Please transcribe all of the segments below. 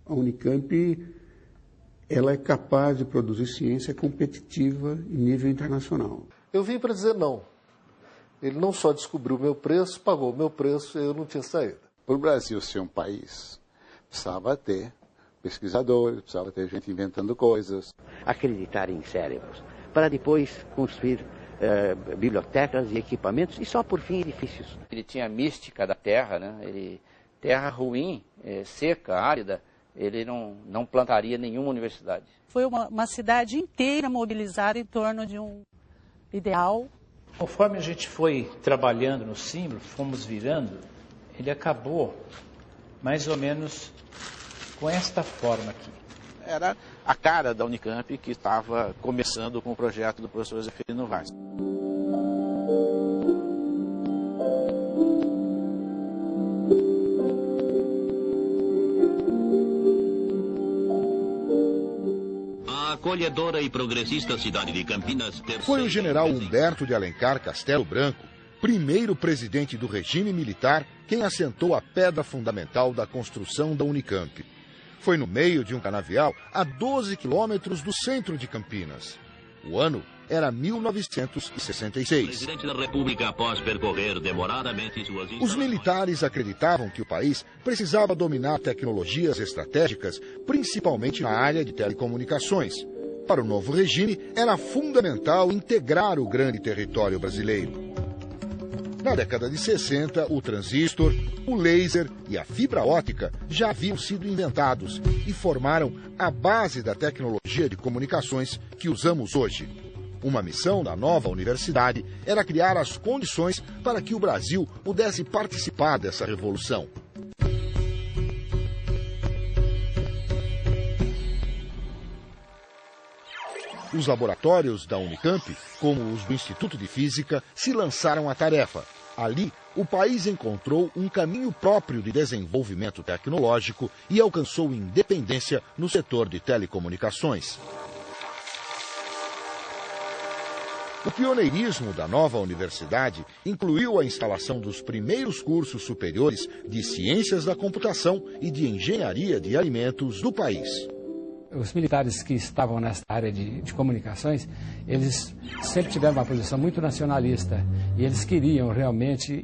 A Unicamp, ela é capaz de produzir ciência competitiva em nível internacional. Eu vim para dizer não. Ele não só descobriu o meu preço, pagou o meu preço, eu não tinha saída. Para o Brasil ser um país, precisava ter pesquisadores, precisava ter gente inventando coisas. Acreditar em cérebros, para depois construir bibliotecas e equipamentos e só por fim edifícios. Ele tinha a mística da terra, né? Terra ruim, seca, árida, ele não plantaria nenhuma universidade. Foi uma cidade inteira mobilizada em torno de um ideal. Conforme a gente foi trabalhando no símbolo, fomos virando, ele acabou mais ou menos com esta forma aqui. Era a cara da Unicamp que estava começando com o projeto do professor Zeferino Vaz. A acolhedora e progressista cidade de Campinas... Foi o general Humberto de Alencar Castelo Branco, primeiro presidente do regime militar, quem assentou a pedra fundamental da construção da Unicamp. Foi no meio de um canavial a 12 quilômetros do centro de Campinas. O ano era 1966. O presidente da República, após percorrer demoradamente suas... Os militares acreditavam que o país precisava dominar tecnologias estratégicas, principalmente na área de telecomunicações. Para o novo regime, era fundamental integrar o grande território brasileiro. Na década de 60, o transistor, o laser e a fibra óptica já haviam sido inventados e formaram a base da tecnologia de comunicações que usamos hoje. Uma missão da nova universidade era criar as condições para que o Brasil pudesse participar dessa revolução. Os laboratórios da Unicamp, como os do Instituto de Física, se lançaram à tarefa. Ali, o país encontrou um caminho próprio de desenvolvimento tecnológico e alcançou independência no setor de telecomunicações. O pioneirismo da nova universidade incluiu a instalação dos primeiros cursos superiores de ciências da computação e de engenharia de alimentos do país. Os militares que estavam nessa área de comunicações, eles sempre tiveram uma posição muito nacionalista e eles queriam realmente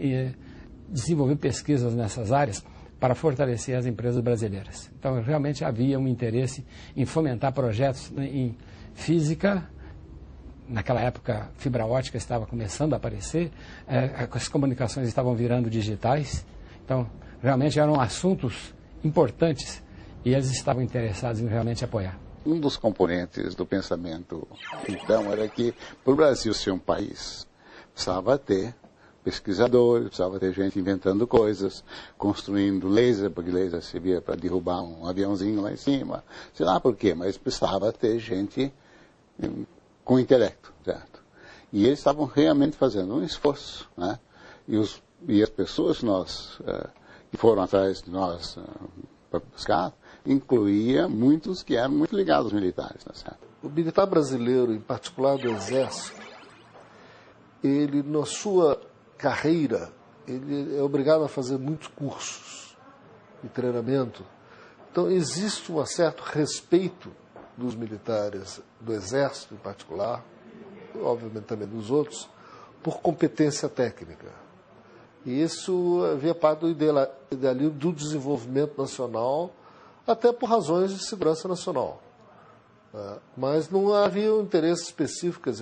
desenvolver pesquisas nessas áreas para fortalecer as empresas brasileiras. Então, realmente havia um interesse em fomentar projetos em física. Naquela época, fibra ótica estava começando a aparecer, as comunicações estavam virando digitais. Então, realmente eram assuntos importantes e eles estavam interessados em realmente apoiar. Um dos componentes do pensamento, então, era que para o Brasil ser um país, precisava ter pesquisadores, precisava ter gente inventando coisas, construindo laser, porque laser servia para derrubar um aviãozinho lá em cima, sei lá por quê, mas precisava ter gente com intelecto, certo? E eles estavam realmente fazendo um esforço, né? E as pessoas que foram atrás de nós para buscar, incluía muitos que eram muito ligados aos militares, tá certo? O militar brasileiro, em particular do Exército, ele, na sua carreira, ele é obrigado a fazer muitos cursos de treinamento. Então, existe um certo respeito dos militares do Exército, em particular, obviamente também dos outros, por competência técnica. E isso havia parte do idealismo do desenvolvimento nacional, até por razões de segurança nacional. Mas não havia interesses específicos.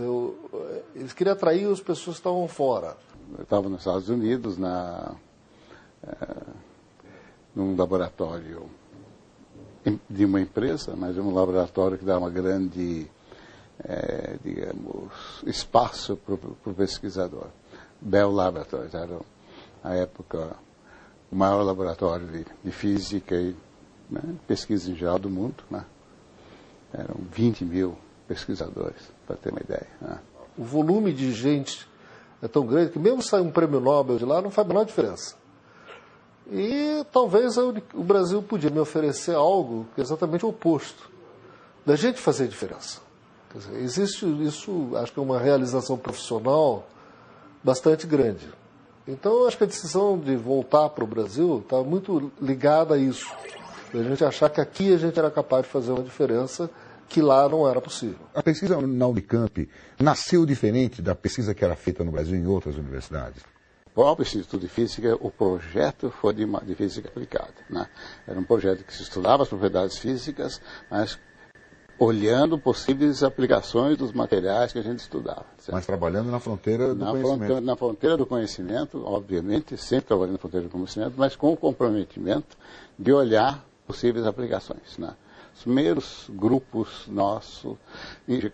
Eles queriam atrair as pessoas que estavam fora. Eu estava nos Estados Unidos, num laboratório de uma empresa, mas um laboratório que dá uma grande, digamos, espaço para o pesquisador. Bell Laboratories era, à época, o maior laboratório de física e pesquisa em geral do mundo, né? Eram 20 mil pesquisadores, para ter uma ideia. Né? O volume de gente é tão grande que mesmo sair um prêmio Nobel de lá não faz a menor diferença. E talvez o Brasil podia me oferecer algo que é exatamente o oposto, da gente fazer diferença. Quer dizer, existe isso, acho que é uma realização profissional bastante grande. Então, acho que a decisão de voltar para o Brasil está muito ligada a isso. A gente achar que aqui a gente era capaz de fazer uma diferença que lá não era possível. A pesquisa na Unicamp nasceu diferente da pesquisa que era feita no Brasil em outras universidades? O próprio Instituto de Física, o projeto foi de física aplicada, né? Era um projeto que se estudava as propriedades físicas, mas olhando possíveis aplicações dos materiais que a gente estudava. Certo? Mas trabalhando na fronteira do conhecimento. Na fronteira do conhecimento, obviamente, sempre trabalhando na fronteira do conhecimento, mas com o comprometimento de olhar possíveis aplicações, né? Os primeiros grupos nossos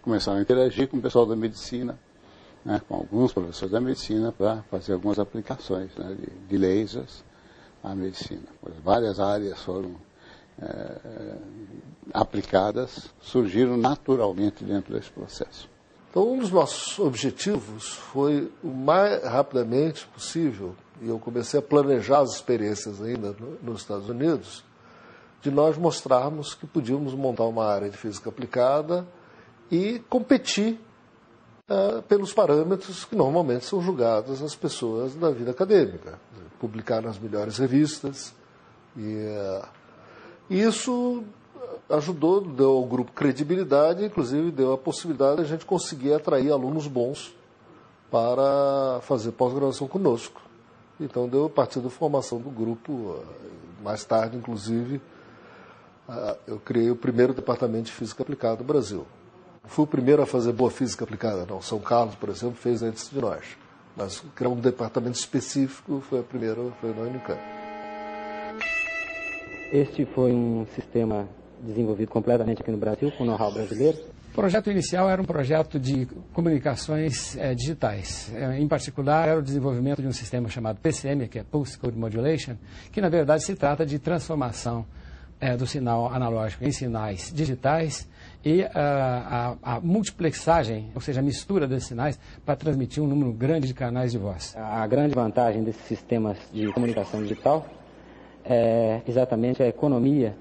começaram a interagir com o pessoal da medicina, né, com alguns professores da medicina, para fazer algumas aplicações, né, de lasers à medicina. Várias áreas foram aplicadas, surgiram naturalmente dentro desse processo. Então, um dos nossos objetivos foi, o mais rapidamente possível, e eu comecei a planejar as experiências ainda nos Estados Unidos, de nós mostrarmos que podíamos montar uma área de física aplicada e competir pelos parâmetros que normalmente são julgados às pessoas da vida acadêmica. Publicar nas melhores revistas. E isso ajudou, deu ao grupo credibilidade, inclusive deu a possibilidade de a gente conseguir atrair alunos bons para fazer pós-graduação conosco. Então deu a partir da formação do grupo, mais tarde, inclusive, eu criei o primeiro departamento de física aplicada do Brasil. Não fui o primeiro a fazer boa física aplicada, não. São Carlos, por exemplo, fez antes de nós. Mas criar um departamento específico foi na Unicamp. Este foi um sistema desenvolvido completamente aqui no Brasil, com know-how brasileiro. O projeto inicial era um projeto de comunicações digitais. Em particular, era o desenvolvimento de um sistema chamado PCM, que é Pulse Code Modulation, que na verdade se trata de transformação do sinal analógico em sinais digitais e a multiplexagem, ou seja, a mistura desses sinais para transmitir um número grande de canais de voz. A grande vantagem desses sistemas de comunicação digital é exatamente a economia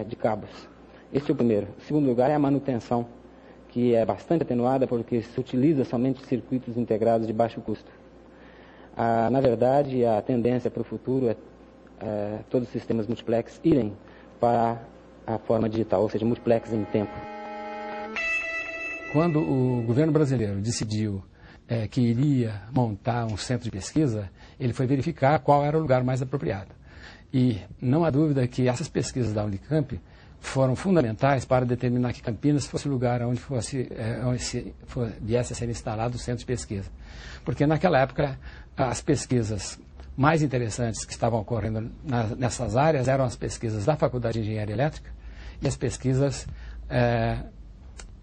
de cabos. Este é o primeiro. O segundo lugar é a manutenção, que é bastante atenuada porque se utiliza somente circuitos integrados de baixo custo. Na verdade, a tendência para o futuro é todos os sistemas multiplex irem para a forma digital, ou seja, multiplex em tempo. Quando o governo brasileiro decidiu que iria montar um centro de pesquisa, ele foi verificar qual era o lugar mais apropriado. E não há dúvida que essas pesquisas da Unicamp foram fundamentais para determinar que Campinas fosse o lugar onde viesse a ser instalado o centro de pesquisa. Porque naquela época as pesquisas mais interessantes que estavam ocorrendo nessas áreas eram as pesquisas da Faculdade de Engenharia Elétrica e as pesquisas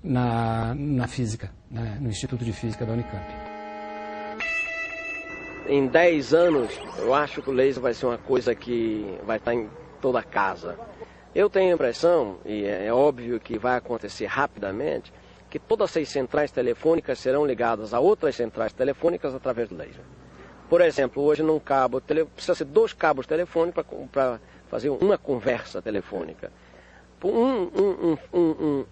na física, né, no Instituto de Física da Unicamp. Em 10 anos, eu acho que o laser vai ser uma coisa que vai estar em toda casa. Eu tenho a impressão, e é óbvio que vai acontecer rapidamente, que todas essas centrais telefônicas serão ligadas a outras centrais telefônicas através do laser. Por exemplo, hoje num cabo, precisa ser 2 cabos telefônicos para fazer uma conversa telefônica.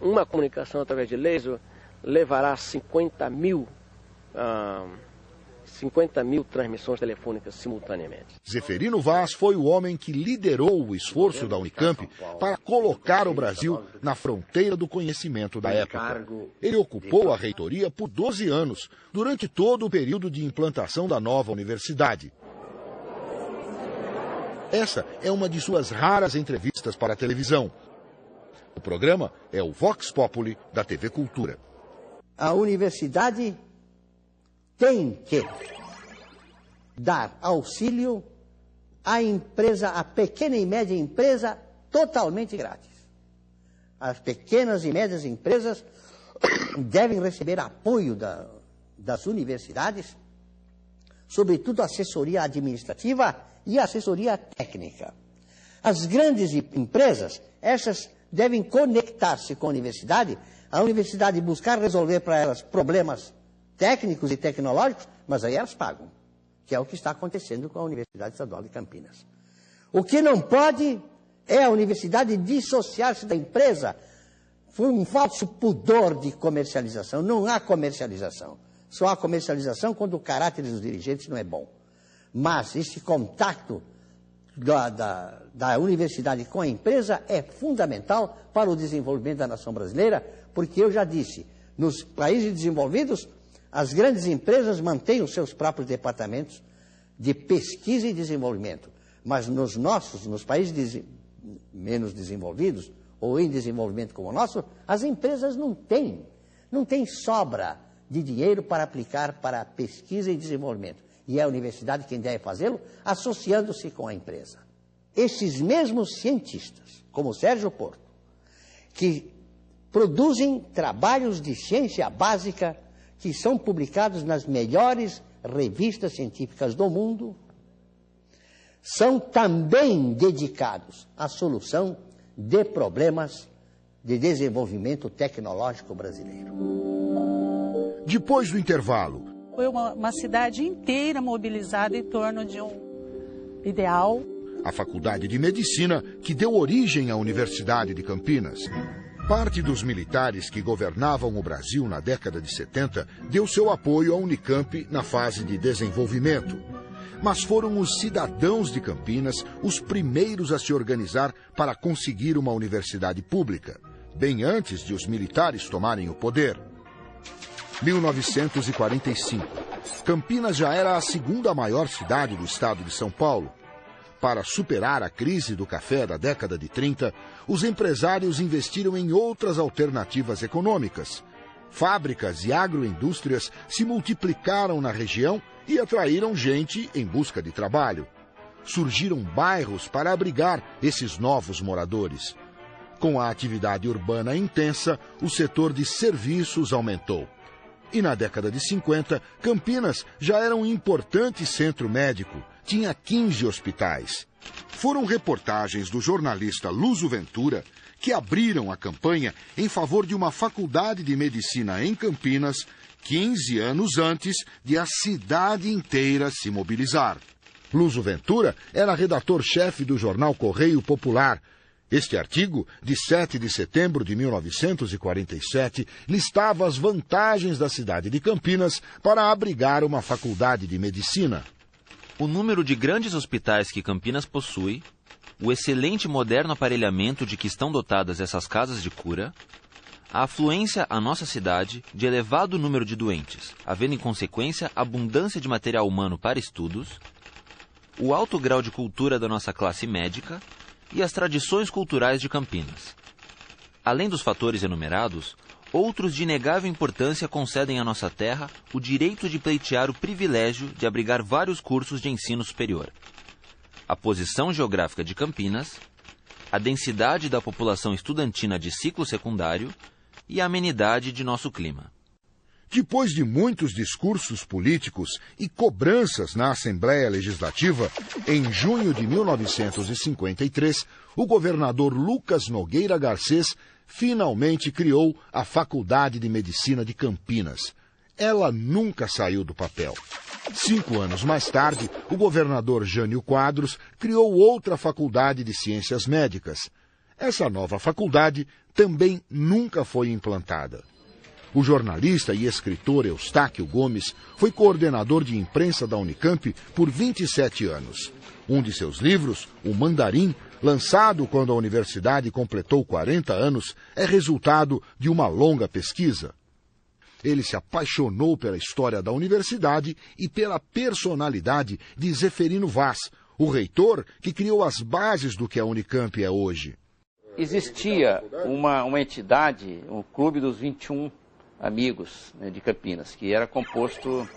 Uma comunicação através de laser levará 50 mil transmissões telefônicas simultaneamente. Zeferino Vaz foi o homem que liderou o esforço da Unicamp para colocar o Brasil na fronteira do conhecimento da época. Ele ocupou a reitoria por 12 anos, durante todo o período de implantação da nova universidade. Essa é uma de suas raras entrevistas para a televisão. O programa é o Vox Populi da TV Cultura. A universidade tem que dar auxílio à empresa, à pequena e média empresa, totalmente grátis. As pequenas e médias empresas devem receber apoio das universidades, sobretudo assessoria administrativa e assessoria técnica. As grandes empresas, essas devem conectar-se com a universidade buscar resolver para elas problemas técnicos e tecnológicos, mas aí elas pagam, que é o que está acontecendo com a Universidade Estadual de Campinas. O que não pode é a universidade dissociar-se da empresa. Foi um falso pudor de comercialização. Não há comercialização. Só há comercialização quando o caráter dos dirigentes não é bom. Mas esse contato da universidade com a empresa é fundamental para o desenvolvimento da nação brasileira, porque eu já disse, nos países desenvolvidos, as grandes empresas mantêm os seus próprios departamentos de pesquisa e desenvolvimento, mas nos países menos desenvolvidos, ou em desenvolvimento como o nosso, as empresas não têm sobra de dinheiro para aplicar para pesquisa e desenvolvimento. E é a universidade quem deve fazê-lo, associando-se com a empresa. Esses mesmos cientistas, como o Sérgio Porto, que produzem trabalhos de ciência básica que são publicados nas melhores revistas científicas do mundo, são também dedicados à solução de problemas de desenvolvimento tecnológico brasileiro. Depois do intervalo, foi uma cidade inteira mobilizada em torno de um ideal. A Faculdade de Medicina, que deu origem à Universidade de Campinas. Parte dos militares que governavam o Brasil na década de 70 deu seu apoio à Unicamp na fase de desenvolvimento. Mas foram os cidadãos de Campinas os primeiros a se organizar para conseguir uma universidade pública, bem antes de os militares tomarem o poder. 1945. Campinas já era a segunda maior cidade do estado de São Paulo. Para superar a crise do café da década de 30, os empresários investiram em outras alternativas econômicas. Fábricas e agroindústrias se multiplicaram na região e atraíram gente em busca de trabalho. Surgiram bairros para abrigar esses novos moradores. Com a atividade urbana intensa, o setor de serviços aumentou. E na década de 50, Campinas já era um importante centro médico. Tinha 15 hospitais. Foram reportagens do jornalista Luso Ventura que abriram a campanha em favor de uma faculdade de medicina em Campinas, 15 anos antes de a cidade inteira se mobilizar. Luso Ventura era redator-chefe do jornal Correio Popular. Este artigo, de 7 de setembro de 1947, listava as vantagens da cidade de Campinas para abrigar uma faculdade de medicina. O número de grandes hospitais que Campinas possui, o excelente e moderno aparelhamento de que estão dotadas essas casas de cura, a afluência à nossa cidade de elevado número de doentes, havendo em consequência abundância de material humano para estudos, o alto grau de cultura da nossa classe médica e as tradições culturais de Campinas. Além dos fatores enumerados, outros de inegável importância concedem à nossa terra o direito de pleitear o privilégio de abrigar vários cursos de ensino superior. A posição geográfica de Campinas, a densidade da população estudantina de ciclo secundário e a amenidade de nosso clima. Depois de muitos discursos políticos e cobranças na Assembleia Legislativa, em junho de 1953, o governador Lucas Nogueira Garcês finalmente criou a Faculdade de Medicina de Campinas. Ela nunca saiu do papel. 5 anos mais tarde, o governador Jânio Quadros criou outra Faculdade de Ciências Médicas. Essa nova faculdade também nunca foi implantada. O jornalista e escritor Eustáquio Gomes foi coordenador de imprensa da Unicamp por 27 anos. Um de seus livros, O Mandarim, lançado quando a universidade completou 40 anos, é resultado de uma longa pesquisa. Ele se apaixonou pela história da universidade e pela personalidade de Zeferino Vaz, o reitor que criou as bases do que a Unicamp é hoje. Existia uma entidade, o Clube dos 21 Amigos, né, de Campinas, que era composto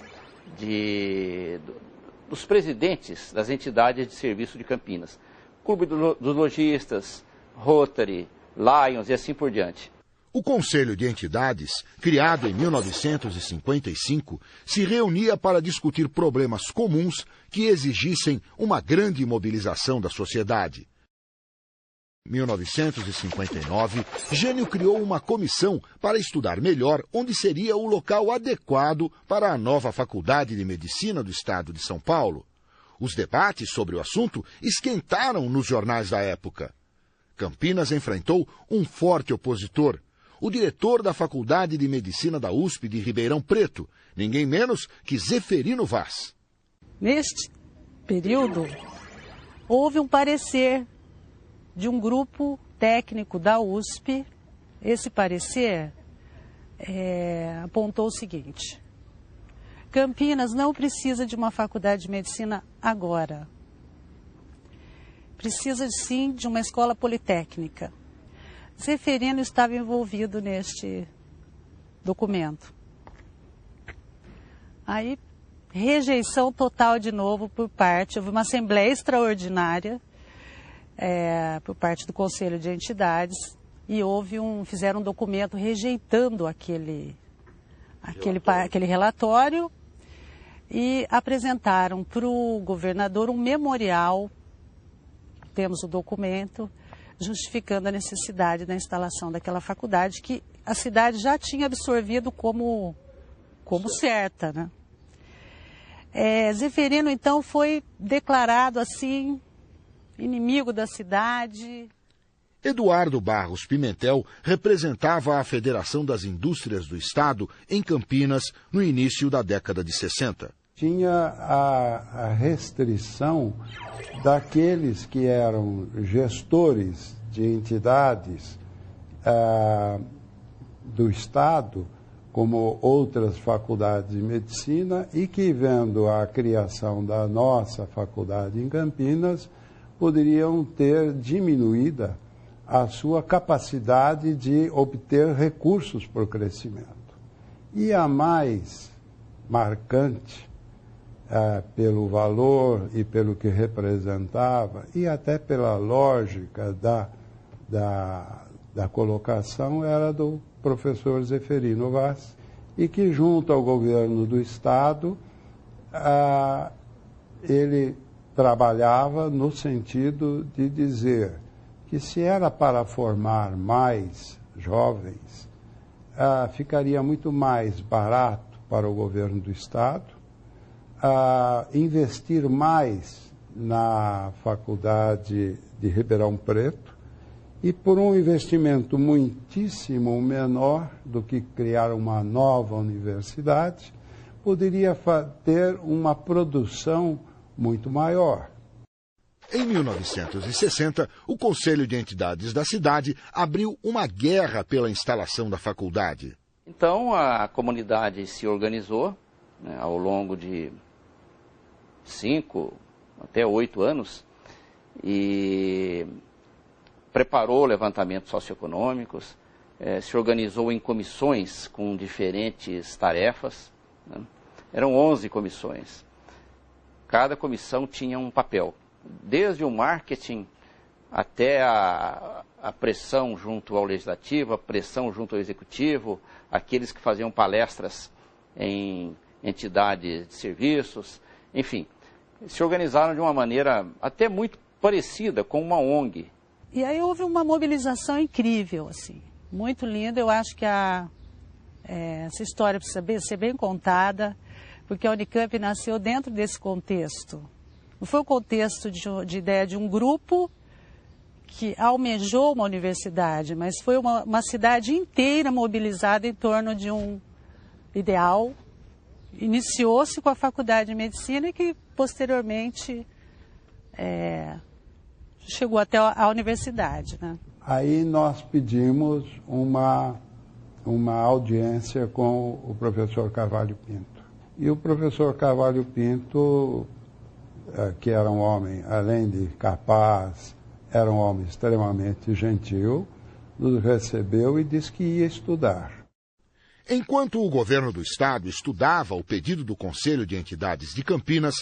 dos presidentes das entidades de serviço de Campinas. Clube dos Lojistas, Rotary, Lions e assim por diante. O Conselho de Entidades, criado em 1955, se reunia para discutir problemas comuns que exigissem uma grande mobilização da sociedade. Em 1959, Jânio criou uma comissão para estudar melhor onde seria o local adequado para a nova Faculdade de Medicina do Estado de São Paulo. Os debates sobre o assunto esquentaram nos jornais da época. Campinas enfrentou um forte opositor, o diretor da Faculdade de Medicina da USP de Ribeirão Preto, ninguém menos que Zeferino Vaz. Neste período, houve um parecer de um grupo técnico da USP. Esse parecer apontou o seguinte: Campinas não precisa de uma faculdade de medicina agora. Precisa sim de uma escola politécnica. Zeferino estava envolvido neste documento. Aí, rejeição total de novo houve uma assembleia extraordinária por parte do Conselho de Entidades e fizeram um documento rejeitando aquele relatório e apresentaram para o governador um memorial, temos o documento, justificando a necessidade da instalação daquela faculdade que a cidade já tinha absorvido como certa, né? Zeferino, então, foi declarado, assim, inimigo da cidade. Eduardo Barros Pimentel representava a Federação das Indústrias do Estado em Campinas no início da década de 60. Tinha a restrição daqueles que eram gestores de entidades do Estado, como outras faculdades de medicina, e que, vendo a criação da nossa faculdade em Campinas, poderiam ter diminuída a sua capacidade de obter recursos para o crescimento. E a mais marcante, pelo valor e pelo que representava, e até pela lógica da colocação, era do professor Zeferino Vaz, e que, junto ao governo do Estado, ele trabalhava no sentido de dizer que, se era para formar mais jovens, ficaria muito mais barato para o governo do Estado investir mais na Faculdade de Ribeirão Preto, e por um investimento muitíssimo menor do que criar uma nova universidade, poderia ter uma produção muito maior. Em 1960, o Conselho de Entidades da cidade abriu uma guerra pela instalação da faculdade. Então a comunidade se organizou, né, ao longo de 5 até 8 anos e preparou levantamentos socioeconômicos, se organizou em comissões com diferentes tarefas, né? Eram 11 comissões. Cada comissão tinha um papel, desde o marketing até a pressão junto ao legislativo, a pressão junto ao executivo, aqueles que faziam palestras em entidades de serviços, enfim, se organizaram de uma maneira até muito parecida com uma ONG. E aí houve uma mobilização incrível, assim, muito linda. Eu acho que essa história precisa ser bem contada, porque a Unicamp nasceu dentro desse contexto. Não foi o contexto de ideia de um grupo que almejou uma universidade, mas foi uma cidade inteira mobilizada em torno de um ideal. Iniciou-se com a Faculdade de Medicina e que, posteriormente, chegou até a universidade, né? Aí nós pedimos uma audiência com o professor Carvalho Pinto. E o professor Carvalho Pinto, que era um homem, além de capaz, era um homem extremamente gentil, nos recebeu e disse que ia estudar. Enquanto o governo do Estado estudava o pedido do Conselho de Entidades de Campinas,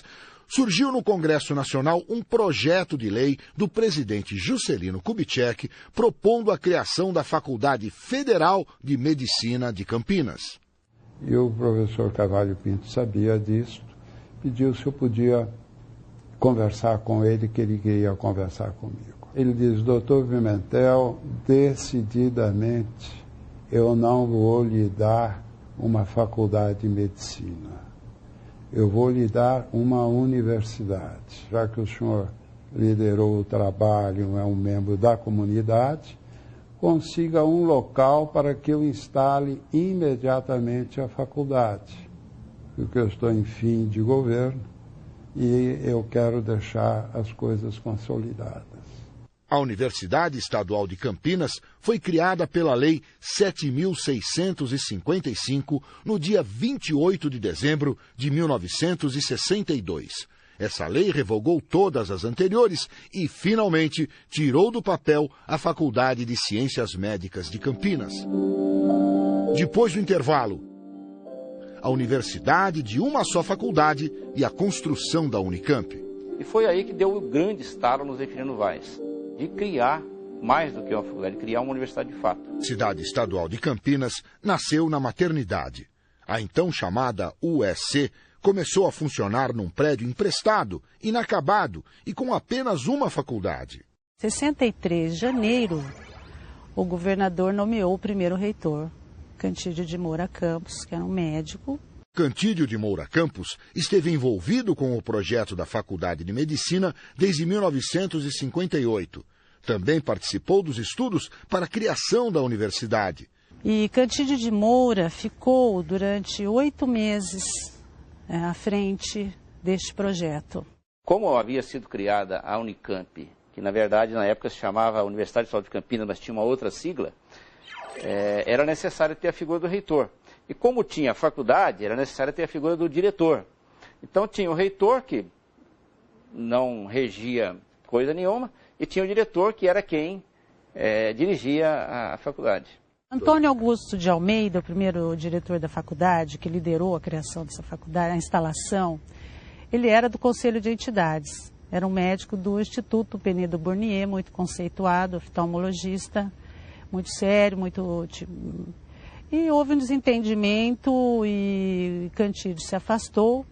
surgiu no Congresso Nacional um projeto de lei do presidente Juscelino Kubitschek propondo a criação da Faculdade Federal de Medicina de Campinas. E o professor Carvalho Pinto sabia disso, pediu se eu podia conversar com ele, que ele queria conversar comigo. Ele diz: doutor Pimentel, decididamente eu não vou lhe dar uma faculdade de medicina. Eu vou lhe dar uma universidade. Já que o senhor liderou o trabalho, é um membro da comunidade, consiga um local para que eu instale imediatamente a faculdade. Porque eu estou em fim de governo e eu quero deixar as coisas consolidadas. A Universidade Estadual de Campinas foi criada pela Lei 7.655 no dia 28 de dezembro de 1962. Essa lei revogou todas as anteriores e, finalmente, tirou do papel a Faculdade de Ciências Médicas de Campinas. Depois do intervalo, a universidade de uma só faculdade e a construção da Unicamp. E foi aí que deu o grande estalo no Zeferino Vaz, de criar mais do que uma faculdade, de criar uma universidade de fato. A Cidade Estadual de Campinas nasceu na maternidade. A então chamada USC começou a funcionar num prédio emprestado, inacabado e com apenas uma faculdade. Em 63 de janeiro, o governador nomeou o primeiro reitor, Cantídio de Moura Campos, que era um médico. Cantídio de Moura Campos esteve envolvido com o projeto da Faculdade de Medicina desde 1958. Também participou dos estudos para a criação da universidade. E Cantídio de Moura ficou durante 8 meses à frente deste projeto. Como havia sido criada a Unicamp, que na verdade na época se chamava Universidade Estadual de Campinas, mas tinha uma outra sigla, era necessário ter a figura do reitor. E como tinha a faculdade, era necessário ter a figura do diretor. Então tinha o reitor, que não regia coisa nenhuma, e tinha o diretor, que era quem dirigia a faculdade. Antônio Augusto de Almeida, o primeiro diretor da faculdade, que liderou a criação dessa faculdade, a instalação, ele era do Conselho de Entidades. Era um médico do Instituto Penedo Bournier, muito conceituado, oftalmologista, muito sério, muito... E houve um desentendimento e Cantídio se afastou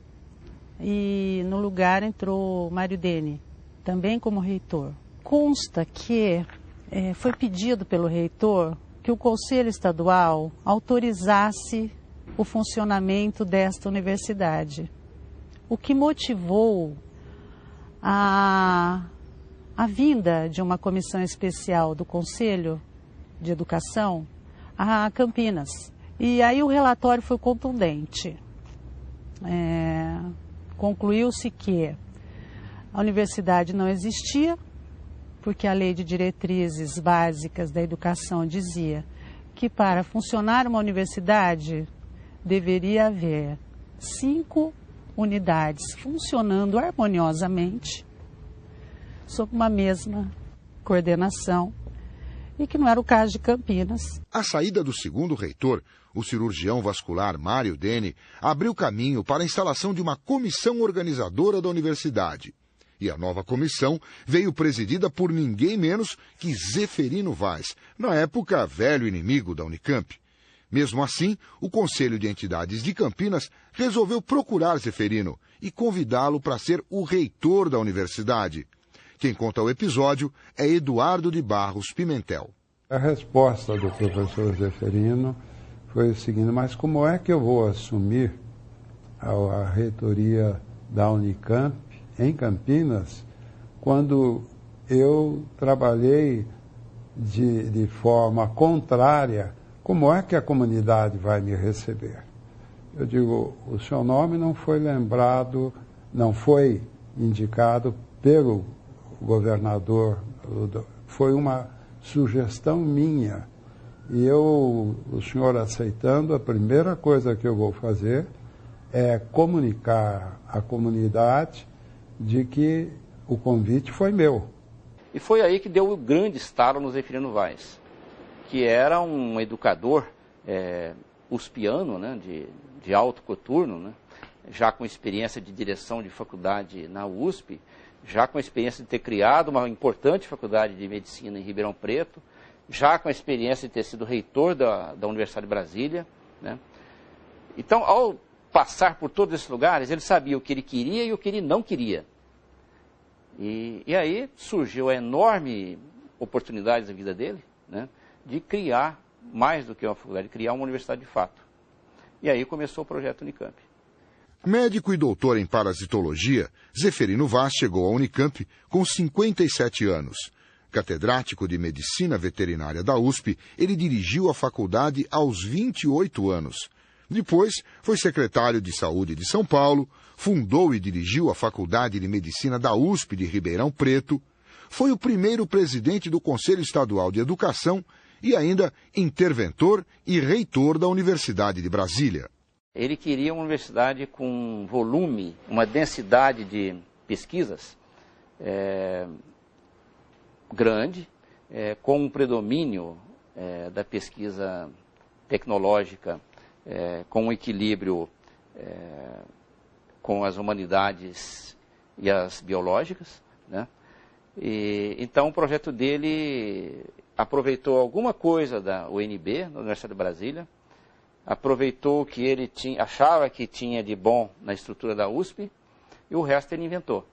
e no lugar entrou Mário Dene, também como reitor. Consta que foi pedido pelo reitor que o Conselho Estadual autorizasse o funcionamento desta universidade, o que motivou a vinda de uma comissão especial do Conselho de Educação a Campinas. E aí o relatório foi contundente. Concluiu-se que a universidade não existia, porque a Lei de Diretrizes Básicas da Educação dizia que para funcionar uma universidade deveria haver 5 unidades funcionando harmoniosamente, sob uma mesma coordenação, e que não era o caso de Campinas. A saída do segundo reitor, o cirurgião vascular Mário Dene, abriu caminho para a instalação de uma comissão organizadora da universidade. E a nova comissão veio presidida por ninguém menos que Zeferino Vaz, na época velho inimigo da Unicamp. Mesmo assim, o Conselho de Entidades de Campinas resolveu procurar Zeferino e convidá-lo para ser o reitor da universidade. Quem conta o episódio é Eduardo de Barros Pimentel. A resposta do professor Zeferino foi o seguinte: mas como é que eu vou assumir a reitoria da Unicamp em Campinas quando eu trabalhei de forma contrária? Como é que a comunidade vai me receber? Eu digo, o seu nome não foi lembrado, não foi indicado pelo governador, foi uma sugestão minha. E o senhor aceitando, a primeira coisa que eu vou fazer é comunicar à comunidade de que o convite foi meu. E foi aí que deu o grande estalo no Zeferino Vaz, que era um educador uspiano, né, de alto coturno, né, já com experiência de direção de faculdade na USP, já com a experiência de ter criado uma importante faculdade de medicina em Ribeirão Preto, já com a experiência de ter sido reitor da Universidade de Brasília, né. Então, ao passar por todos esses lugares, ele sabia o que ele queria e o que ele não queria. E aí surgiu a enorme oportunidade da vida dele, né, de criar mais do que uma faculdade, de criar uma universidade de fato. E aí começou o projeto Unicamp. Médico e doutor em parasitologia, Zeferino Vaz chegou à Unicamp com 57 anos. Catedrático de Medicina Veterinária da USP, ele dirigiu a faculdade aos 28 anos. Depois, foi secretário de Saúde de São Paulo, fundou e dirigiu a Faculdade de Medicina da USP de Ribeirão Preto, foi o primeiro presidente do Conselho Estadual de Educação e ainda interventor e reitor da Universidade de Brasília. Ele queria uma universidade com volume, uma densidade de pesquisas grande, com um predomínio da pesquisa tecnológica, com um equilíbrio com as humanidades e as biológicas, né? Então o projeto dele aproveitou alguma coisa da UNB, da Universidade de Brasília, aproveitou o que ele achava que tinha de bom na estrutura da USP e o resto ele inventou.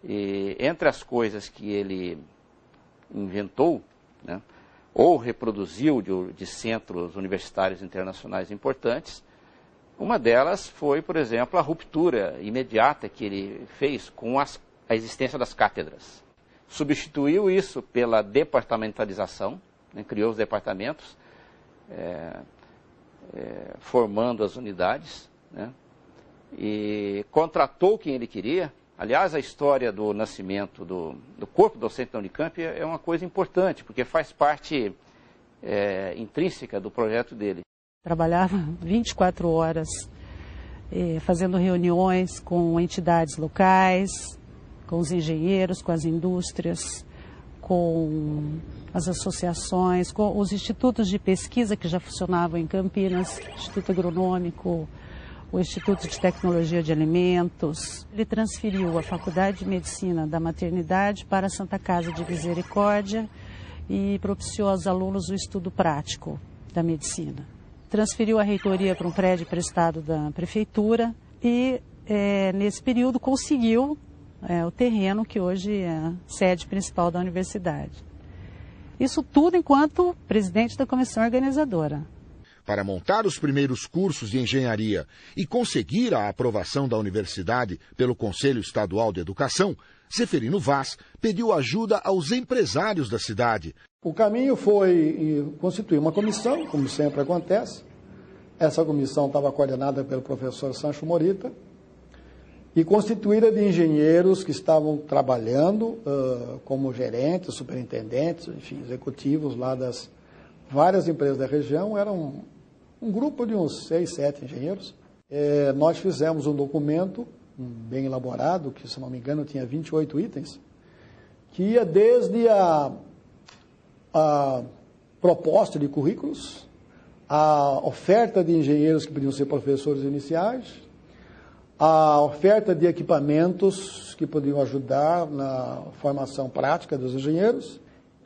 E entre as coisas que ele inventou, né, ou reproduziu de centros universitários internacionais importantes, uma delas foi, por exemplo, a ruptura imediata que ele fez com a existência das cátedras. Substituiu isso pela departamentalização, né, criou os departamentos, formando as unidades, né, e contratou quem ele queria. Aliás, a história do nascimento do corpo docente da Unicamp é uma coisa importante, porque faz parte intrínseca do projeto dele. Trabalhava 24 horas fazendo reuniões com entidades locais, com os engenheiros, com as indústrias, com as associações, com os institutos de pesquisa que já funcionavam em Campinas, Instituto Agronômico, o Instituto de Tecnologia de Alimentos. Ele transferiu a Faculdade de Medicina da Maternidade para a Santa Casa de Misericórdia e propiciou aos alunos o estudo prático da medicina. Transferiu a reitoria para um prédio emprestado da prefeitura e, nesse período, conseguiu o terreno que hoje é a sede principal da universidade. Isso tudo enquanto presidente da comissão organizadora. Para montar os primeiros cursos de engenharia e conseguir a aprovação da universidade pelo Conselho Estadual de Educação, Zeferino Vaz pediu ajuda aos empresários da cidade. O caminho foi constituir uma comissão, como sempre acontece. Essa comissão estava coordenada pelo professor Sancho Morita e constituída de engenheiros que estavam trabalhando como gerentes, superintendentes, enfim, executivos lá das várias empresas da região. Era um grupo de uns 6, 7 engenheiros. Nós fizemos um documento bem elaborado, que, se não me engano, tinha 28 itens, que ia desde a proposta de currículos, a oferta de engenheiros que podiam ser professores iniciais, a oferta de equipamentos que podiam ajudar na formação prática dos engenheiros,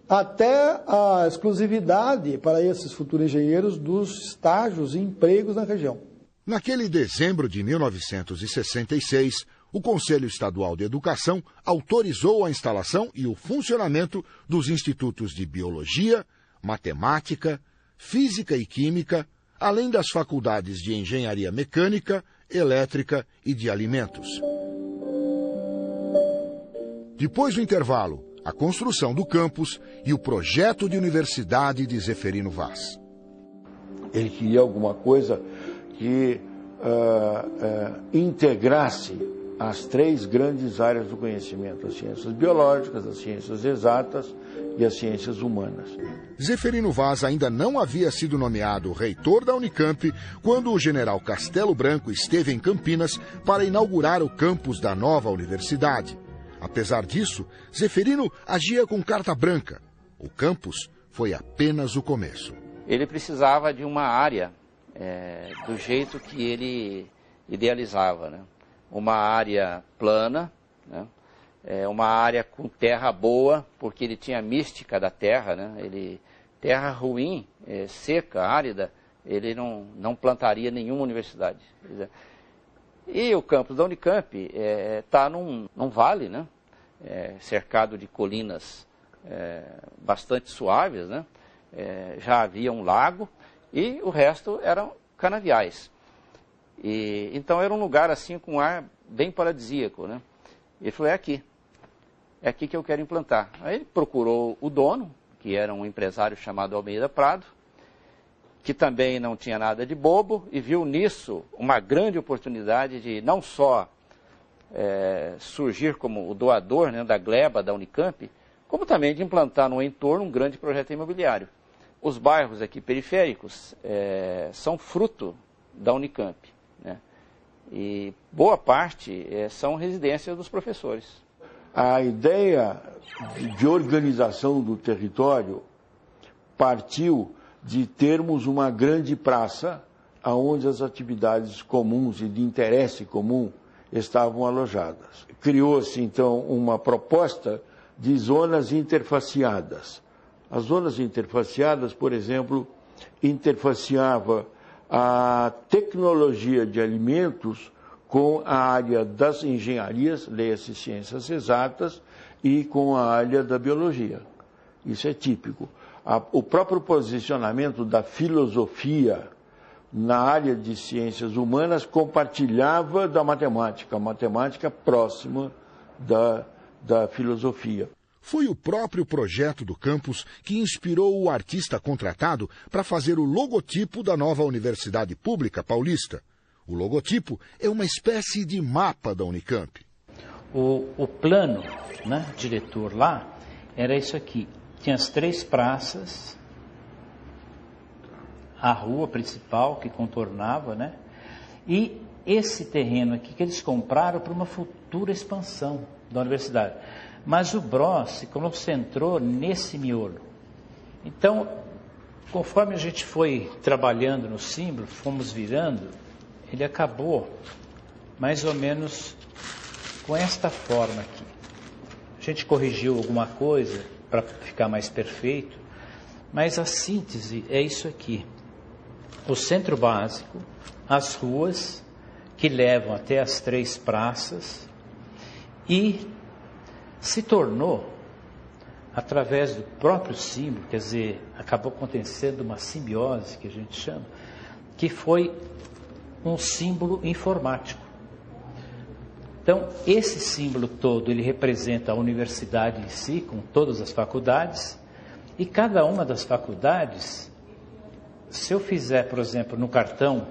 até a exclusividade para esses futuros engenheiros dos estágios e empregos na região. Naquele dezembro de 1966, o Conselho Estadual de Educação autorizou a instalação e o funcionamento dos institutos de Biologia, Matemática, Física e Química, além das faculdades de Engenharia Mecânica, Elétrica e de Alimentos. Depois do intervalo, a construção do campus e o projeto de universidade de Zeferino Vaz. Ele queria alguma coisa que integrasse as 3 grandes áreas do conhecimento, as ciências biológicas, as ciências exatas e as ciências humanas. Zeferino Vaz ainda não havia sido nomeado reitor da Unicamp quando o general Castelo Branco esteve em Campinas para inaugurar o campus da nova universidade. Apesar disso, Zeferino agia com carta branca. O campus foi apenas o começo. Ele precisava de uma área do jeito que ele idealizava, né? Uma área plana, né? Uma área com terra boa, porque ele tinha a mística da terra, né? Terra ruim, seca, árida, ele não plantaria nenhuma universidade. E o campus da Unicamp está num vale, né? Cercado de colinas bastante suaves, né? Já havia um lago e o resto eram canaviais. Então era um lugar assim com um ar bem paradisíaco, né? Ele falou, é aqui que eu quero implantar. Aí ele procurou o dono, que era um empresário chamado Almeida Prado, que também não tinha nada de bobo e viu nisso uma grande oportunidade de não só surgir como o doador, né, da gleba da Unicamp, como também de implantar no entorno um grande projeto imobiliário. Os bairros aqui periféricos são fruto da Unicamp, né, e boa parte são residências dos professores. A ideia de organização do território partiu de termos uma grande praça onde as atividades comuns e de interesse comum estavam alojadas. Criou-se, então, uma proposta de zonas interfaceadas. As zonas interfaceadas, por exemplo, interfaceava a tecnologia de alimentos com a área das engenharias, leia-se ciências exatas, e com a área da biologia. Isso é típico. O próprio posicionamento da filosofia na área de ciências humanas compartilhava da matemática, a matemática próxima da filosofia. Foi o próprio projeto do campus que inspirou o artista contratado para fazer o logotipo da nova Universidade Pública Paulista. O logotipo é uma espécie de mapa da Unicamp. O plano, né, diretor lá, era isso aqui. Tinha as 3 praças, a rua principal que contornava, né? E esse terreno aqui que eles compraram para uma futura expansão da universidade. Mas o Bros se concentrou nesse miolo. Então, conforme a gente foi trabalhando no símbolo, fomos virando, ele acabou mais ou menos com esta forma aqui. A gente corrigiu alguma coisa para ficar mais perfeito, mas a síntese é isso aqui. O centro básico, as ruas que levam até as 3 praças, e se tornou, através do próprio símbolo, quer dizer, acabou acontecendo uma simbiose, que a gente chama, que foi um símbolo informático. Então, esse símbolo todo, ele representa a universidade em si, com todas as faculdades, e cada uma das faculdades, se eu fizer, por exemplo, no cartão,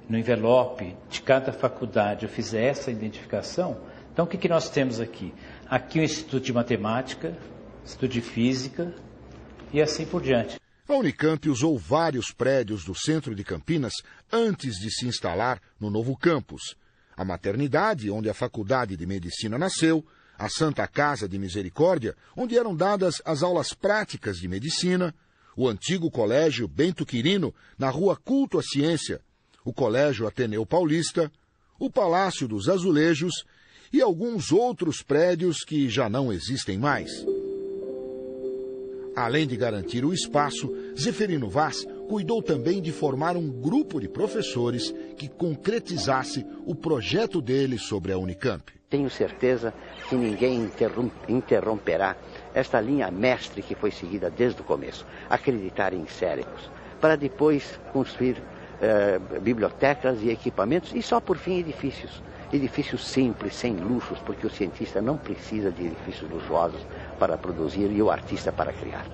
no envelope de cada faculdade, eu fizer essa identificação, então o que nós temos aqui? Aqui o Instituto de Matemática, Instituto de Física e assim por diante. A Unicamp usou vários prédios do centro de Campinas antes de se instalar no novo campus. A maternidade, onde a Faculdade de Medicina nasceu, a Santa Casa de Misericórdia, onde eram dadas as aulas práticas de medicina, o antigo Colégio Bento Quirino, na Rua Culto à Ciência, o Colégio Ateneu Paulista, o Palácio dos Azulejos e alguns outros prédios que já não existem mais. Além de garantir o espaço, Zeferino Vaz cuidou também de formar um grupo de professores que concretizasse o projeto dele sobre a Unicamp. Tenho certeza que ninguém interromperá esta linha mestre que foi seguida desde o começo. Acreditar em cérebros, para depois construir bibliotecas e equipamentos e só por fim edifícios. Edifícios simples, sem luxos, porque o cientista não precisa de edifícios luxuosos para produzir e o artista para criar.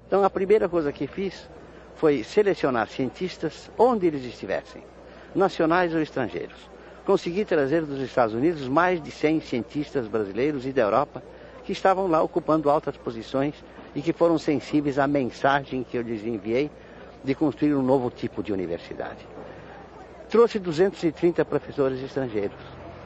Então a primeira coisa que fiz foi selecionar cientistas onde eles estivessem, nacionais ou estrangeiros. Consegui trazer dos Estados Unidos mais de 100 cientistas brasileiros e da Europa que estavam lá ocupando altas posições e que foram sensíveis à mensagem que eu lhes enviei de construir um novo tipo de universidade. Trouxe 230 professores estrangeiros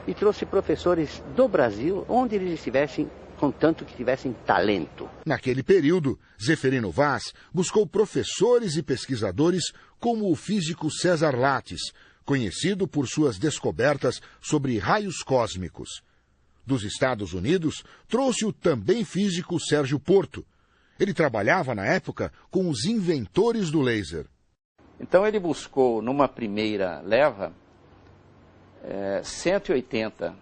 e trouxe professores do Brasil onde eles estivessem, contanto que tivessem talento. Naquele período, Zeferino Vaz buscou professores e pesquisadores como o físico César Lattes, conhecido por suas descobertas sobre raios cósmicos. Dos Estados Unidos, trouxe o também físico Sérgio Porto. Ele trabalhava na época com os inventores do laser. Então ele buscou, numa primeira leva, 180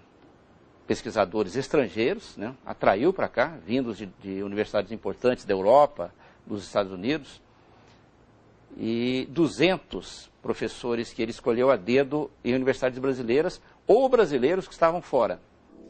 pesquisadores estrangeiros, né, atraiu para cá, vindos de universidades importantes da Europa, dos Estados Unidos, e 200 professores que ele escolheu a dedo em universidades brasileiras ou brasileiros que estavam fora.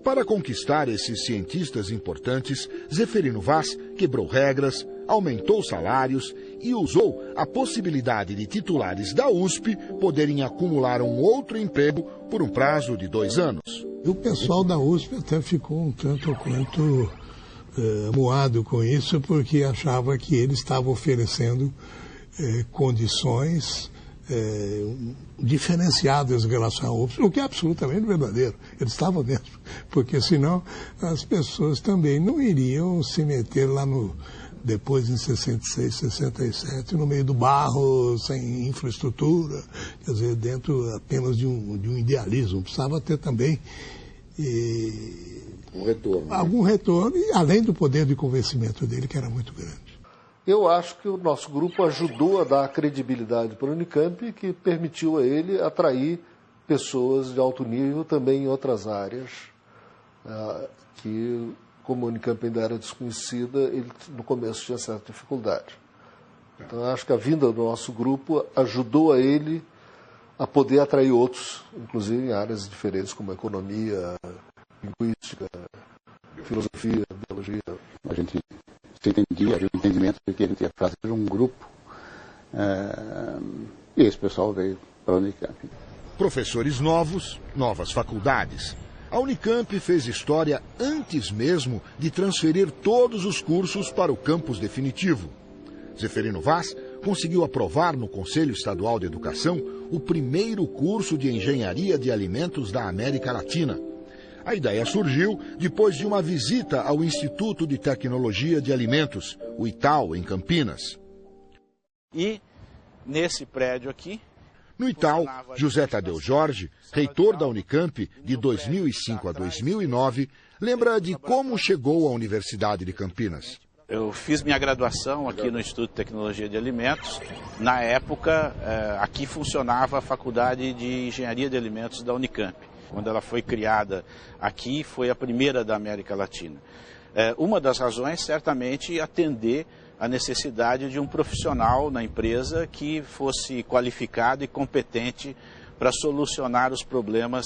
Para conquistar esses cientistas importantes, Zeferino Vaz quebrou regras, aumentou salários e usou a possibilidade de titulares da USP poderem acumular um outro emprego por um prazo de 2 anos. O pessoal da USP até ficou um tanto quanto moado com isso, porque achava que ele estava oferecendo condições diferenciadas em relação à USP, o que é absolutamente verdadeiro. Ele estava mesmo, porque senão as pessoas também não iriam se meter lá depois em 66, 67, no meio do barro, sem infraestrutura, quer dizer, dentro apenas de um idealismo. Precisava ter também um retorno, algum retorno, e além do poder de convencimento dele, que era muito grande. Eu acho que o nosso grupo ajudou a dar credibilidade para o Unicamp, que permitiu a ele atrair pessoas de alto nível também em outras áreas, que, como a Unicamp ainda era desconhecida, ele no começo tinha certa dificuldade. Então, acho que a vinda do nosso grupo ajudou a ele a poder atrair outros, inclusive em áreas diferentes, como economia, linguística, filosofia, biologia. A gente se entendia, havia um entendimento de que a gente ia fazer um grupo, e esse pessoal veio para a Unicamp. Professores novos, novas faculdades. A Unicamp fez história antes mesmo de transferir todos os cursos para o campus definitivo. Zeferino Vaz conseguiu aprovar no Conselho Estadual de Educação o primeiro curso de Engenharia de Alimentos da América Latina. A ideia surgiu depois de uma visita ao Instituto de Tecnologia de Alimentos, o ITAL, em Campinas. E nesse prédio aqui... No ITAL, José Tadeu Jorge, reitor da Unicamp de 2005 a 2009, lembra de como chegou à Universidade de Campinas. Eu fiz minha graduação aqui no Instituto de Tecnologia de Alimentos. Na época, aqui funcionava a Faculdade de Engenharia de Alimentos da Unicamp. Quando ela foi criada aqui, foi a primeira da América Latina. Uma das razões, certamente, atender a necessidade de um profissional na empresa que fosse qualificado e competente para solucionar os problemas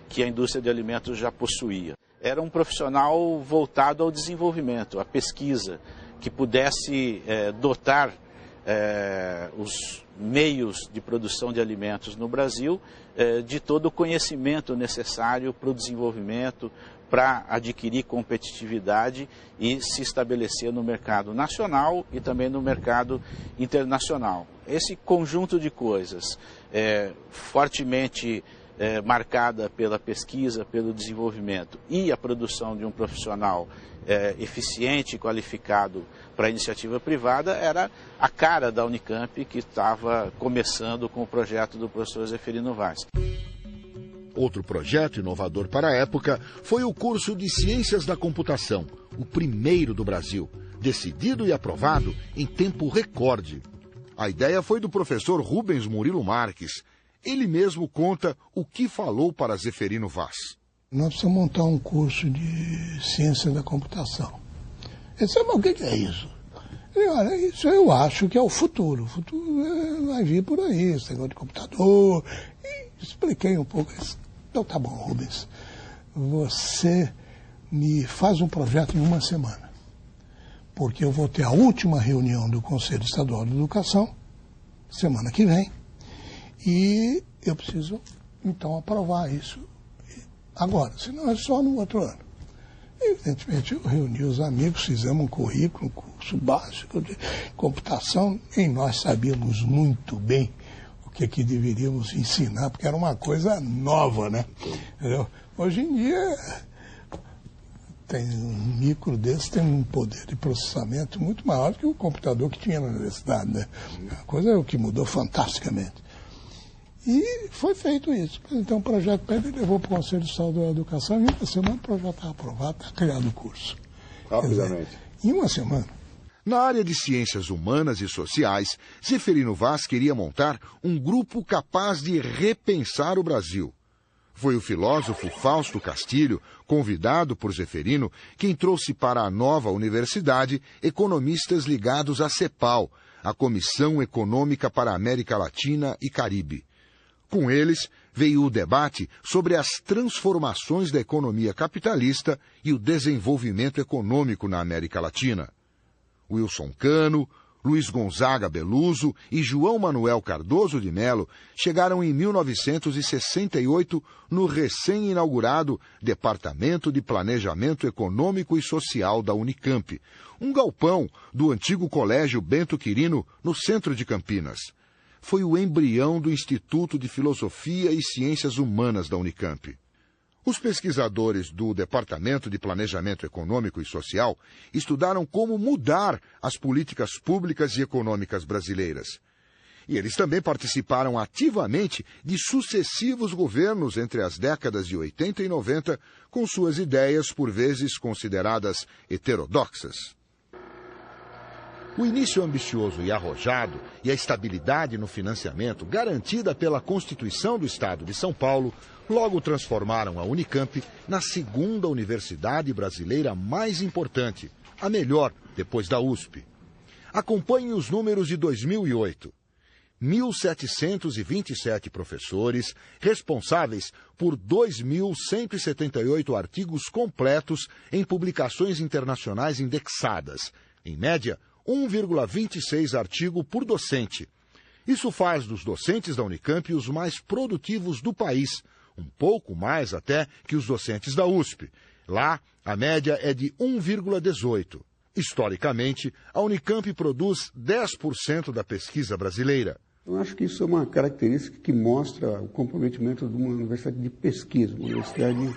que a indústria de alimentos já possuía. Era um profissional voltado ao desenvolvimento, à pesquisa, que pudesse dotar os meios de produção de alimentos no Brasil de todo o conhecimento necessário para o desenvolvimento, para adquirir competitividade e se estabelecer no mercado nacional e também no mercado internacional. Esse conjunto de coisas fortemente marcada pela pesquisa, pelo desenvolvimento e a produção de um profissional eficiente e qualificado para a iniciativa privada era a cara da Unicamp, que estava começando com o projeto do professor Zeferino Vaz. Outro projeto inovador para a época foi o curso de Ciências da Computação, o primeiro do Brasil, decidido e aprovado em tempo recorde. A ideia foi do professor Rubens Murilo Marques. Ele mesmo conta o que falou para Zeferino Vaz. Nós precisamos montar um curso de Ciência da Computação. Ele disse, mas o que é isso? Eu, olha, isso eu acho que é o futuro. O futuro vai vir por aí, esse negócio de computador. E expliquei um pouco. Então tá bom, Rubens. Você me faz um projeto em 1 semana. Porque eu vou ter a última reunião do Conselho Estadual de Educação, semana que vem. E eu preciso, então, aprovar isso agora, senão é só no outro ano. Evidentemente, eu reuni os amigos, fizemos um currículo, um curso básico de computação, e nós sabíamos muito bem o que deveríamos ensinar, porque era uma coisa nova, né? Entendeu? Hoje em dia, tem um micro desse, tem um poder de processamento muito maior do que o computador que tinha na universidade, né? A coisa é o que mudou fantasticamente. E foi feito isso. Então o projeto ele levou para o Conselho Estadual da Educação e em 1 semana o projeto está aprovado, está criado o curso. Rapidamente. Em 1 semana. Na área de ciências humanas e sociais, Zeferino Vaz queria montar um grupo capaz de repensar o Brasil. Foi o filósofo Fausto Castilho, convidado por Zeferino, quem trouxe para a nova universidade economistas ligados à CEPAL, a Comissão Econômica para a América Latina e Caribe. Com eles, veio o debate sobre as transformações da economia capitalista e o desenvolvimento econômico na América Latina. Wilson Cano, Luiz Gonzaga Beluso e João Manuel Cardoso de Mello chegaram em 1968 no recém-inaugurado Departamento de Planejamento Econômico e Social da Unicamp, um galpão do antigo Colégio Bento Quirino, no centro de Campinas. Foi o embrião do Instituto de Filosofia e Ciências Humanas da Unicamp. Os pesquisadores do Departamento de Planejamento Econômico e Social estudaram como mudar as políticas públicas e econômicas brasileiras. E eles também participaram ativamente de sucessivos governos entre as décadas de 80 e 90, com suas ideias por vezes consideradas heterodoxas. O início ambicioso e arrojado e a estabilidade no financiamento garantida pela Constituição do Estado de São Paulo logo transformaram a Unicamp na segunda universidade brasileira mais importante, a melhor depois da USP. Acompanhe os números de 2008. 1.727 professores, responsáveis por 2.178 artigos completos em publicações internacionais indexadas, em média 1,26 artigo por docente. Isso faz dos docentes da Unicamp os mais produtivos do país, um pouco mais até que os docentes da USP. Lá, a média é de 1,18. Historicamente, a Unicamp produz 10% da pesquisa brasileira. Eu acho que isso é uma característica que mostra o comprometimento de uma universidade de pesquisa, uma universidade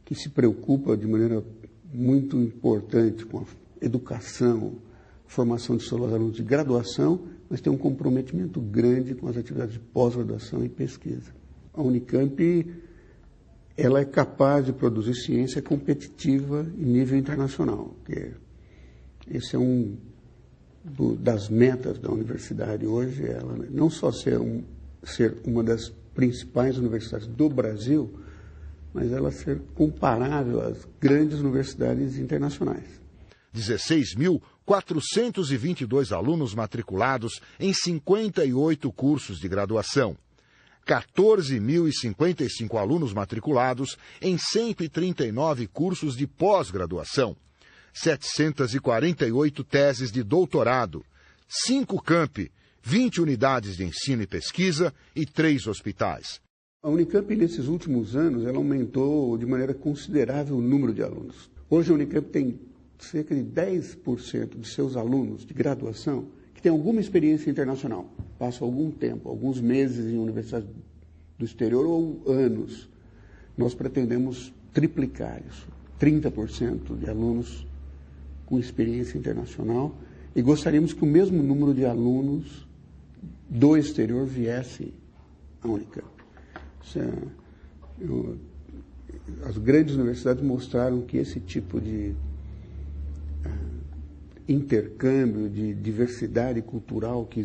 que se preocupa de maneira muito importante com a educação, formação de seus alunos de graduação, mas tem um comprometimento grande com as atividades de pós-graduação e pesquisa. A Unicamp, ela é capaz de produzir ciência competitiva em nível internacional, que esse é das metas da universidade hoje, ela não só ser uma das principais universidades do Brasil, mas ela ser comparável às grandes universidades internacionais. 16.422 alunos matriculados em 58 cursos de graduação. 14.055 alunos matriculados em 139 cursos de pós-graduação. 748 teses de doutorado. 5 campi, 20 unidades de ensino e pesquisa e 3 hospitais. A Unicamp, nesses últimos anos, ela aumentou de maneira considerável o número de alunos. Hoje a Unicamp tem cerca de 10% de seus alunos de graduação que têm alguma experiência internacional. Passam algum tempo, alguns meses em universidades do exterior ou anos. Nós pretendemos triplicar isso. 30% de alunos com experiência internacional e gostaríamos que o mesmo número de alunos do exterior viesse à Unicamp. As grandes universidades mostraram que esse tipo de intercâmbio, de diversidade cultural que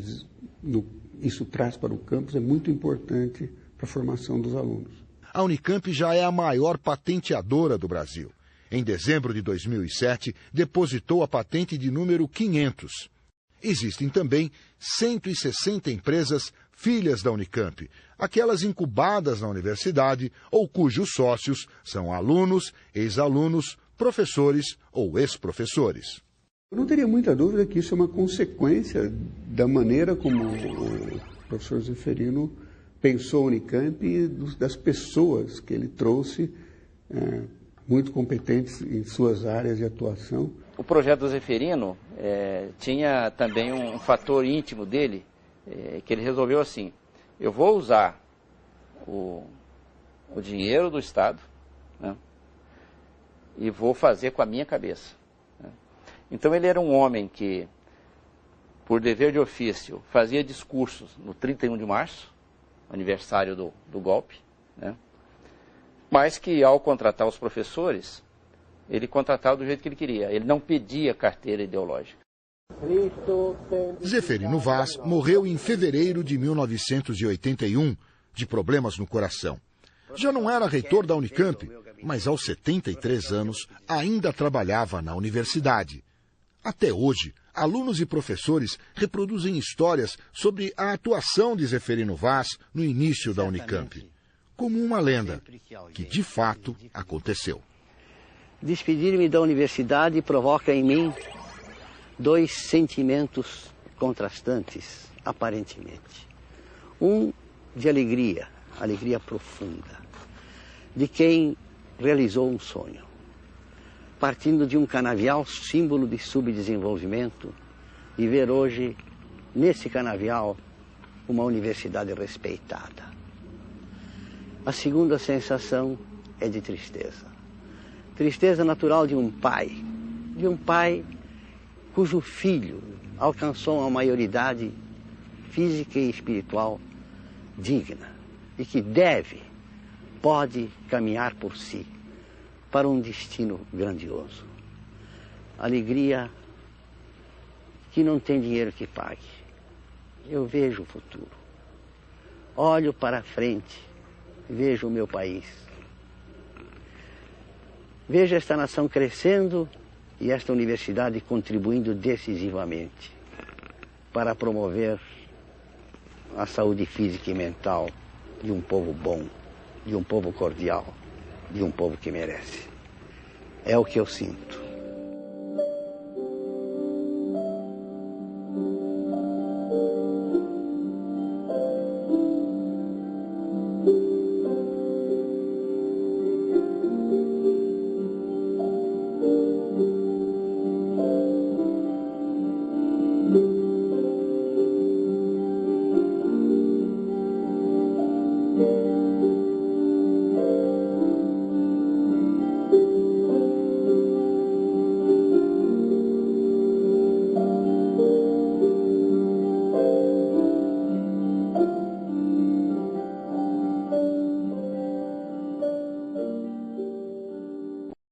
isso traz para o campus é muito importante para a formação dos alunos. A Unicamp já é a maior patenteadora do Brasil. Em dezembro de 2007, depositou a patente de número 500. Existem também 160 empresas filhas da Unicamp, aquelas incubadas na universidade ou cujos sócios são alunos, ex-alunos, professores ou ex-professores. Eu não teria muita dúvida que isso é uma consequência da maneira como o professor Zeferino pensou a Unicamp e das pessoas que ele trouxe, muito competentes em suas áreas de atuação. O projeto do Zeferino tinha também um fator íntimo dele, que ele resolveu assim: eu vou usar o dinheiro do Estado, né, e vou fazer com a minha cabeça. Né. Então ele era um homem que, por dever de ofício, fazia discursos no 31 de março, aniversário do golpe, né, mas que ao contratar os professores, ele contratava do jeito que ele queria. Ele não pedia carteira ideológica. Zeferino Vaz morreu em fevereiro de 1981, de problemas no coração. Já não era reitor da Unicamp, mas aos 73 anos ainda trabalhava na universidade. Até hoje, alunos e professores reproduzem histórias sobre a atuação de Zeferino Vaz no início da Unicamp, como uma lenda que de fato aconteceu. Despedir-me da universidade provoca em mim dois sentimentos contrastantes, aparentemente. Um de alegria, alegria profunda, de quem realizou um sonho, partindo de um canavial símbolo de subdesenvolvimento, e ver hoje, nesse canavial, uma universidade respeitada. A segunda sensação é de tristeza. Tristeza natural de um pai cujo filho alcançou uma maioridade física e espiritual digna e que pode caminhar por si para um destino grandioso. Alegria que não tem dinheiro que pague. Eu vejo o futuro. Olho para frente, vejo o meu país. Vejo esta nação crescendo e esta universidade contribuindo decisivamente para promover a saúde física e mental de um povo bom, de um povo cordial, de um povo que merece. É o que eu sinto.